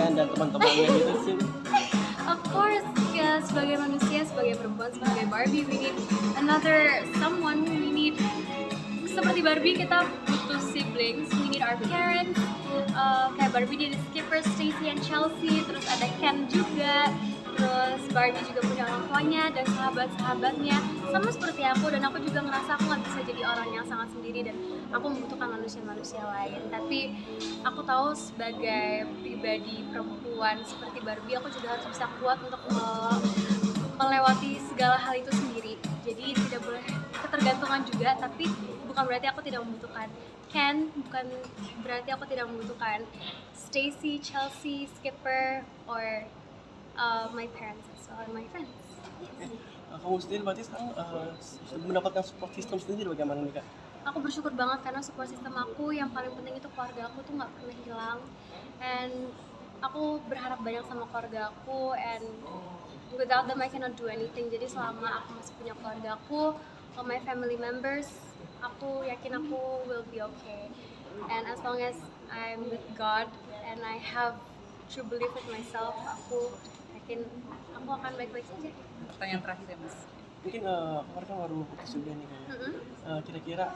Ken dan teman-temannya gitu sih? Of course, ya sebagai manusia, sebagai perempuan, sebagai Barbie, we need another someone. We need seperti Barbie kita butuh siblings. We need our parents. Kayak Barbie dia ada Skipper, Stacy, and Chelsea. Terus ada Ken juga. Terus Barbie juga punya orang tuanya dan sahabat-sahabatnya. Sama seperti aku, dan aku juga ngerasa aku nggak bisa jadi orang yang sangat sendiri dan aku membutuhkan manusia-manusia lain. Tapi aku tahu sebagai pribadi perempuan seperti Barbie, aku juga harus bisa kuat untuk melewati segala hal itu sendiri. Jadi tidak boleh ketergantungan juga, tapi bukan berarti aku tidak membutuhkan Ken, bukan berarti aku tidak membutuhkan Stacy, Chelsea, Skipper, or my parents as well, and my friends. Yes. Kamu sendiri berarti sekarang sudah mendapatkan support system sendiri bagaimana nih Kak? Aku bersyukur banget karena support system aku yang paling penting itu keluarga aku tuh nggak pernah hilang, and aku berharap banyak sama keluarga aku, and without them I cannot do anything. Jadi selama aku masih punya keluarga aku, all my family members, aku yakin aku will be okay. And as long as I'm with God and I have true belief with myself, aku yakin aku akan baik-baik saja. Pertanyaan terakhir ya Mas. Mungkin kemarin kan baru putus juga nih Kak. Kira-kira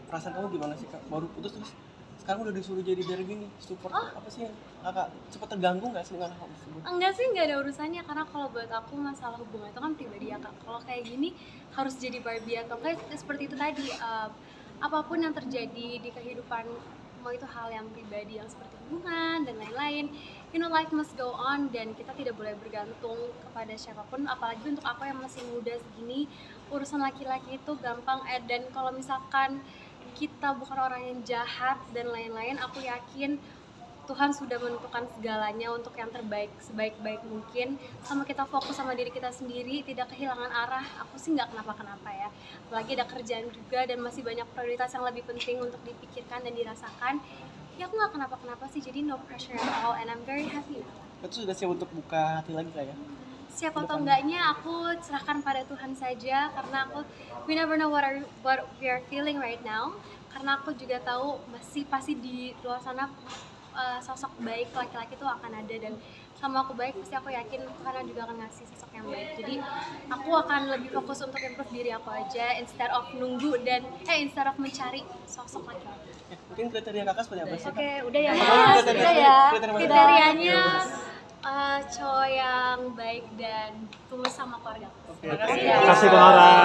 perasaan kamu gimana sih Kak? Baru putus terus sekarang udah disuruh jadi Barbie nih, support apa sih yang Kakak cepat terganggu nggak sih dengan hal tersebut? Enggak sih, nggak ada urusannya, karena kalau buat aku masalah hubungan itu kan pribadi ya Kak. Kalau kayak gini harus jadi Barbie atau enggak, seperti itu tadi, apapun yang terjadi di kehidupan, mau itu hal yang pribadi yang seperti hubungan dan lain-lain, you know, life must go on dan kita tidak boleh bergantung kepada siapapun. Apalagi untuk aku yang masih muda segini, urusan laki-laki itu gampang, dan kalau misalkan kita bukan orang yang jahat dan lain-lain, aku yakin Tuhan sudah menentukan segalanya untuk yang terbaik, sebaik-baik mungkin. Sama kita fokus sama diri kita sendiri, tidak kehilangan arah, aku sih nggak kenapa-kenapa ya. Apalagi ada kerjaan juga dan masih banyak prioritas yang lebih penting untuk dipikirkan dan dirasakan. Ya aku nggak kenapa-kenapa sih, jadi no pressure at all, and I'm very happy now. Itu sudah siap untuk buka hati lagi Kak ya? Siapa atau enggaknya aku serahkan pada Tuhan saja, karena we never know what we are feeling right now. Karena aku juga tahu pasti di luar sana sosok baik laki-laki itu akan ada, dan sama aku baik pasti aku yakin Tuhan juga akan ngasih sosok yang baik. Jadi aku akan lebih fokus untuk improve diri aku aja instead of instead of mencari sosok laki-laki. Mungkin kriteria Kakak seperti apa sih? Oke, udah ya Mas, Kriteria- udah ya. kriteria- Kriterianya cowok yang baik dan tulus sama keluarga. Oke. Terima kasih. Terima kasih Bang Ara.